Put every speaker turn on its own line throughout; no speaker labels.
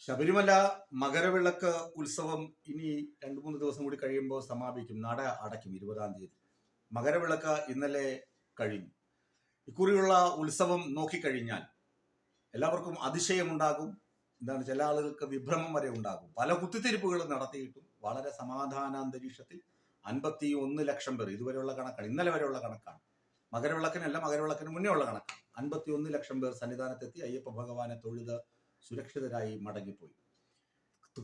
ശബരിമല മകരവിളക്ക് ഉത്സവം ഇനി 2-3 ദിവസം കൂടി കഴിയുമ്പോൾ സമാപിക്കും. നട അടയ്ക്കും 20-ാം തീയതി. മകരവിളക്ക് ഇന്നലെ കഴിഞ്ഞു. ഇക്കുറിയുള്ള ഉത്സവം നോക്കിക്കഴിഞ്ഞാൽ എല്ലാവർക്കും അതിശയമുണ്ടാകും. ചില ആളുകൾക്ക് വിഭ്രമം വരെ ഉണ്ടാകും. പല കുത്തിത്തിരിപ്പുകളും നടത്തിയിട്ടും വളരെ സമാധാനാന്തരീക്ഷത്തിൽ 51 ലക്ഷം പേർ, ഇതുവരെയുള്ള കണക്കാണ്, ഇന്നലെ വരെയുള്ള കണക്കാണ്, മകരവിളക്കിനല്ല, മകരവിളക്കിന് മുന്നേ ഉള്ള കണക്കാണ്. 51 ലക്ഷം പേർ സന്നിധാനത്തെത്തി അയ്യപ്പ ഭഗവാനെ തൊഴുത് സുരക്ഷിതരായി മടങ്ങിപ്പോയി.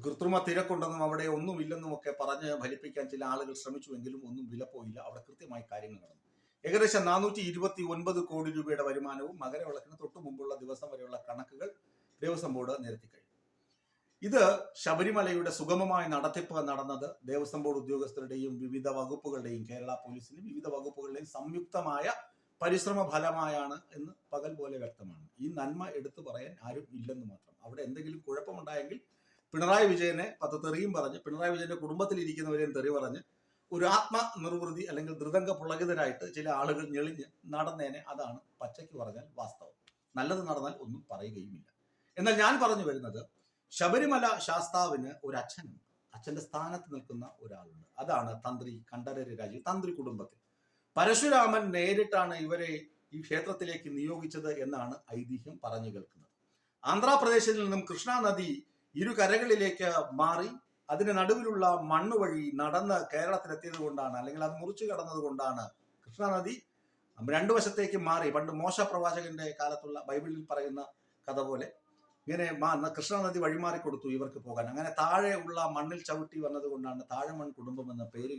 കൃത്രിമ തിരക്കുണ്ടെന്നും അവിടെ ഒന്നുമില്ലെന്നും ഒക്കെ പറഞ്ഞ് ഫലിപ്പിക്കാൻ ചില ആളുകൾ ശ്രമിച്ചുവെങ്കിലും ഒന്നും വിലപ്പോയില്ല. അവിടെ കൃത്യമായി കാര്യങ്ങൾ നടന്നു. ഏകദേശം 429 കോടി രൂപയുടെ വരുമാനവും മകരവിളക്കിന് തൊട്ടു മുമ്പുള്ള ദിവസം വരെയുള്ള കണക്കുകൾ ദേവസ്വം ബോർഡ് നിരത്തിക്കഴിഞ്ഞു. ഇത് ശബരിമലയുടെ സുഗമമായ നടത്തിപ്പ് നടന്നത് ദേവസ്വം ബോർഡ് ഉദ്യോഗസ്ഥരുടെയും വിവിധ വകുപ്പുകളുടെയും, കേരള പോലീസിന്റെയും വിവിധ വകുപ്പുകളുടെയും സംയുക്തമായ പരിശ്രമ ഫലമായാണ് എന്ന് പകൽ പോലെ വ്യക്തമാണ്. ഈ നന്മ എടുത്തു പറയാൻ ആരും ഇല്ലെന്ന് മാത്രം. അവിടെ എന്തെങ്കിലും കുഴപ്പമുണ്ടായെങ്കിൽ പിണറായി വിജയനെ തെറിയും പറഞ്ഞ്, പിണറായി വിജയന്റെ കുടുംബത്തിലിരിക്കുന്നവരെയും തെറി പറഞ്ഞ് ഒരു ആത്മനിർവൃതി അല്ലെങ്കിൽ ധൃതംഗ പുളകിതരായിട്ട് ചില ആളുകൾ ഞെളിഞ്ഞ് നടന്നേനെ. അതാണ് പച്ചയ്ക്ക് പറഞ്ഞാൽ വാസ്തവം. നല്ലത് നടന്നാൽ ഒന്നും പറയുകയുമില്ല. എന്നാൽ ഞാൻ പറഞ്ഞു വരുന്നത്, ശബരിമല ശാസ്താവിന് ഒരു അച്ഛനുണ്ട്. അച്ഛന്റെ സ്ഥാനത്ത് നിൽക്കുന്ന ഒരാളുണ്ട്. അതാണ് തന്ത്രി കണ്ഠരര് രാജീവ്. തന്ത്രി കുടുംബത്തിൽ പരശുരാമൻ നേരിട്ടാണ് ഇവരെ ഈ ക്ഷേത്രത്തിലേക്ക് നിയോഗിച്ചത് എന്നാണ് ഐതിഹ്യം പറഞ്ഞു കേൾക്കുന്നത്. ആന്ധ്രാപ്രദേശിൽ നിന്നും കൃഷ്ണ നദി ഇരു കരകളിലേക്ക് മാറി അതിന് നടുവിലുള്ള മണ്ണ് വഴി നടന്ന് കേരളത്തിലെത്തിയത് കൊണ്ടാണ്, അല്ലെങ്കിൽ അത് മുറിച്ചു കടന്നത് കൊണ്ടാണ് കൃഷ്ണ നദി രണ്ടു വശത്തേക്ക് മാറി. പണ്ട് മോശ പ്രവാചകന്റെ കാലത്തുള്ള ബൈബിളിൽ പറയുന്ന കഥ പോലെ ഇങ്ങനെ കൃഷ്ണ നദി വഴിമാറി കൊടുത്തു ഇവർക്ക് പോകാൻ. അങ്ങനെ താഴെ ഉള്ള മണ്ണിൽ ചവിട്ടി വന്നത് കൊണ്ടാണ് താഴമൺ കുടുംബം എന്ന പേര്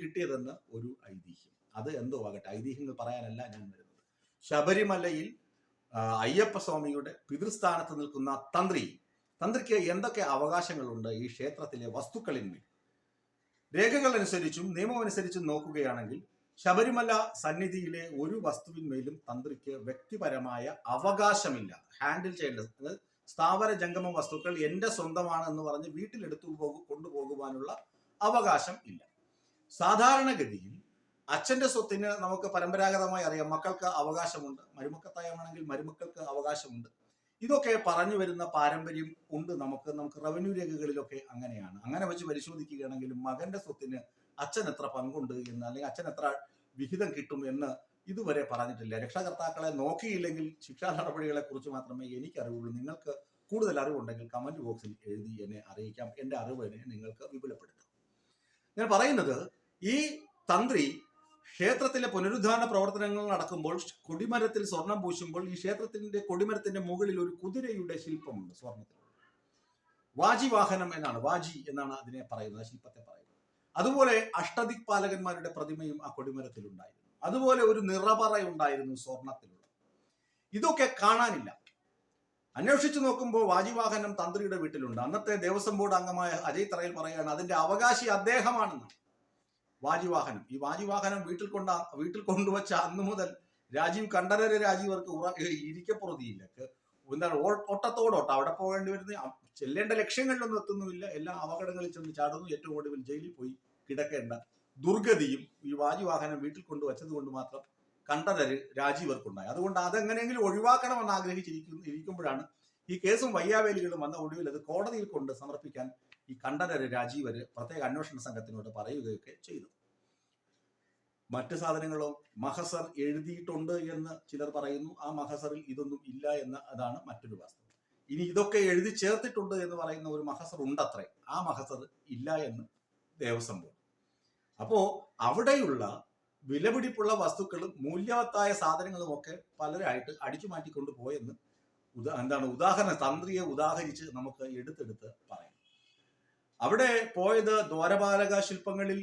കിട്ടിയതെന്ന് ഒരു ഐതിഹ്യം. അത് എന്തോ ആകട്ടെ, ഐതിഹ്യങ്ങൾ പറയാനല്ല ഞാൻ വരുന്നത്. ശബരിമലയിൽ അയ്യപ്പ സ്വാമിയുടെ പിതൃസ്ഥാനത്ത് നിൽക്കുന്ന തന്ത്രിക്ക് എന്തൊക്കെ അവകാശങ്ങളുണ്ട് ഈ ക്ഷേത്രത്തിലെ വസ്തുക്കളിന്മേൽ? രേഖകൾ അനുസരിച്ചും നിയമമനുസരിച്ചും നോക്കുകയാണെങ്കിൽ ശബരിമല സന്നിധിയിലെ ഒരു വസ്തുവിന്മേലും തന്ത്രിക്ക് വ്യക്തിപരമായ അവകാശമില്ല. ഹാൻഡിൽ ചെയ്യേണ്ടത് സ്ഥാവര ജംഗമ വസ്തുക്കൾ എന്റെ സ്വന്തമാണ് എന്ന് പറഞ്ഞ് വീട്ടിലെടുത്തു കൊണ്ടുപോകുവാനുള്ള അവകാശം ഇല്ല. സാധാരണഗതിയിൽ അച്ഛന്റെ സ്വത്തിന് നമുക്ക് പരമ്പരാഗതമായി അറിയാം, മക്കൾക്ക് അവകാശമുണ്ട്. മരുമക്കത്തായമാണെങ്കിൽ മരുമക്കൾക്ക് അവകാശമുണ്ട്. ഇതൊക്കെ പറഞ്ഞു വരുന്ന പാരമ്പര്യം ഉണ്ട് നമുക്ക് റവന്യൂ രേഖകളിലൊക്കെ അങ്ങനെയാണ്. അങ്ങനെ വെച്ച് പരിശോധിക്കുകയാണെങ്കിലും മകന്റെ സ്വത്തിന് അച്ഛൻ എത്ര പങ്കുണ്ട് എന്ന്, അല്ലെങ്കിൽ അച്ഛൻ എത്ര വിഹിതം കിട്ടും എന്ന് ഇതുവരെ പറഞ്ഞിട്ടില്ല. രക്ഷകർത്താക്കളെ നോക്കിയില്ലെങ്കിൽ ശിക്ഷാ നടപടികളെ കുറിച്ച് മാത്രമേ എനിക്കറിവുള്ളൂ. നിങ്ങൾക്ക് കൂടുതൽ അറിവുണ്ടെങ്കിൽ കമന്റ് ബോക്സിൽ എഴുതി എന്നെ അറിയിക്കാം. എന്റെ അറിവിനെ നിങ്ങൾക്ക് വിപുലപ്പെടുത്താം. ഞാൻ പറയുന്നത്, ഈ തന്ത്രി ക്ഷേത്രത്തിലെ പുനരുദ്ധാന പ്രവർത്തനങ്ങൾ നടക്കുമ്പോൾ കൊടിമരത്തിൽ സ്വർണം പൂശുമ്പോൾ ഈ ക്ഷേത്രത്തിന്റെ കൊടിമരത്തിന്റെ മുകളിൽ ഒരു കുതിരയുടെ ശില്പമുണ്ട്, സ്വർണത്തിൽ. വാജിവാഹനം എന്നാണ്, വാജി എന്നാണ് അതിനെ പറയുന്നത്, ശില്പത്തെ പറയുന്നത്. അതുപോലെ അഷ്ടദിക്പാലകന്മാരുടെ പ്രതിമയും ആ കൊടിമരത്തിൽ ഉണ്ടായിരുന്നു. അതുപോലെ ഒരു നിറപറയുണ്ടായിരുന്നു സ്വർണത്തിലുള്ള. ഇതൊക്കെ കാണാനില്ല. അന്വേഷിച്ചു നോക്കുമ്പോൾ വാജിവാഹനം തന്ത്രിയുടെ വീട്ടിലുണ്ട്. അന്നത്തെ ദേവസ്വം ബോർഡ് അംഗമായ അജയ് തറയിൽ പറയുകയാണ് അതിന്റെ അവകാശി അദ്ദേഹമാണെന്ന്. വാജിവാഹനം, ഈ വാജിവാഹനം വീട്ടിൽ കൊണ്ടുവച്ച അന്ന് മുതൽ കണ്ഠരര് രാജീവർക്ക് ഇരിക്കപ്പുറതിയില്ല. ഓട്ടത്തോടോട്ടം അവിടെ പോകേണ്ടി വരുന്ന, ചെല്ലേണ്ട ലക്ഷ്യങ്ങളിലൊന്നും എത്തുന്നുമില്ല. എല്ലാ അപകടങ്ങളിൽ ചെന്ന് ചാടുന്നു. ഏറ്റവും ഒടുവിൽ ജയിലിൽ പോയി കിടക്കേണ്ട ദുർഗതിയും ഈ വാജിവാഹനം വീട്ടിൽ കൊണ്ടുവച്ചത് കൊണ്ട് മാത്രം കണ്ഠരര് രാജീവർക്കുണ്ടായി. അതുകൊണ്ട് അതെങ്ങനെയെങ്കിലും ഒഴിവാക്കണമെന്ന് ആഗ്രഹിച്ചിരിക്കുമ്പോഴാണ് ഈ കേസും വയ്യാവേലികളും വന്ന ഒടുവിൽ അത് കോടതിയിൽ കൊണ്ട് സമർപ്പിക്കാൻ ഈ കണ്ഠരര് രാജീവര് പ്രത്യേക അന്വേഷണ സംഘത്തിനോട് പറയുകയൊക്കെ ചെയ്തു. മറ്റ് സാധനങ്ങളോ മഹസർ എഴുതിയിട്ടുണ്ട് എന്ന് ചിലർ പറയുന്നു. ആ മഹസറിൽ ഇതൊന്നും ഇല്ല എന്ന്, അതാണ് മറ്റൊരു വാസ്തവം. ഇനി ഇതൊക്കെ എഴുതി ചേർത്തിട്ടുണ്ട് എന്ന് പറയുന്ന ഒരു മഹസർ ഉണ്ടത്രേ. ആ മഹസർ ഇല്ല എന്ന് ദേവസ്വം ബോർഡ്. അപ്പോ അവിടെയുള്ള വിലപിടിപ്പുള്ള വസ്തുക്കളും മൂല്യവത്തായ സാധനങ്ങളും ഒക്കെ പലരായിട്ട് അടിച്ചു മാറ്റിക്കൊണ്ട് പോയെന്ന് ഉദാഹരണം തന്ത്രിയെ ഉദാഹരിച്ച് നമുക്ക് എടുത്തെടുത്ത് പറയാം. അവിടെ പോയത് ദ്വാരപാലക ശില്പങ്ങളിൽ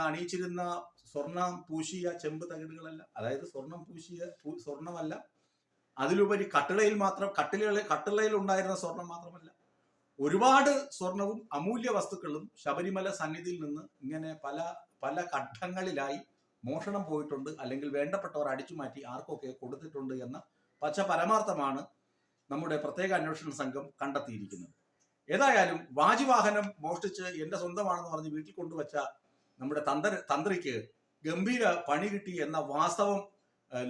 അണിയിച്ചിരുന്ന സ്വർണം പൂശിയ ചെമ്പ് തകിടുകളല്ല, അതായത് സ്വർണമല്ല, അതിലുപരി കട്ടിളയിൽ ഉണ്ടായിരുന്ന സ്വർണം മാത്രമല്ല, ഒരുപാട് സ്വർണവും അമൂല്യ വസ്തുക്കളും ശബരിമല സന്നിധിയിൽ നിന്ന് ഇങ്ങനെ പല ഘട്ടങ്ങളിലായി മോഷണം പോയിട്ടുണ്ട്, അല്ലെങ്കിൽ വേണ്ടപ്പെട്ടവർ അടിച്ചു മാറ്റി ആർക്കൊക്കെ കൊടുത്തിട്ടുണ്ട് എന്ന പച്ച പരമാർത്ഥമാണ് നമ്മുടെ പ്രത്യേക അന്വേഷണ സംഘം കണ്ടെത്തിയിരിക്കുന്നത്. ഏതായാലും വാജിവാഹനം മോഷ്ടിച്ച് എന്റെ സ്വന്തമാണെന്ന് പറഞ്ഞ് വീട്ടിൽ കൊണ്ടുവച്ച നമ്മുടെ തന്ത്രിക്ക് ഗംഭീര പണി കിട്ടി എന്ന വാസ്തവം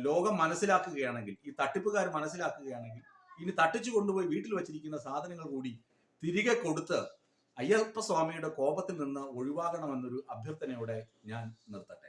ലോകം മനസ്സിലാക്കുകയാണെങ്കിൽ, ഈ തട്ടിപ്പുകാർ മനസ്സിലാക്കുകയാണെങ്കിൽ ഇനി തട്ടിച്ചു കൊണ്ടുപോയി വീട്ടിൽ വെച്ചിരിക്കുന്ന സാധനങ്ങൾ കൂടി തിരികെ കൊടുത്ത് അയ്യപ്പ സ്വാമിയുടെ കോപത്തിൽ നിന്ന് ഒഴിവാകണമെന്നൊരു അഭ്യർത്ഥനയോടെ ഞാൻ നിർത്തട്ടെ.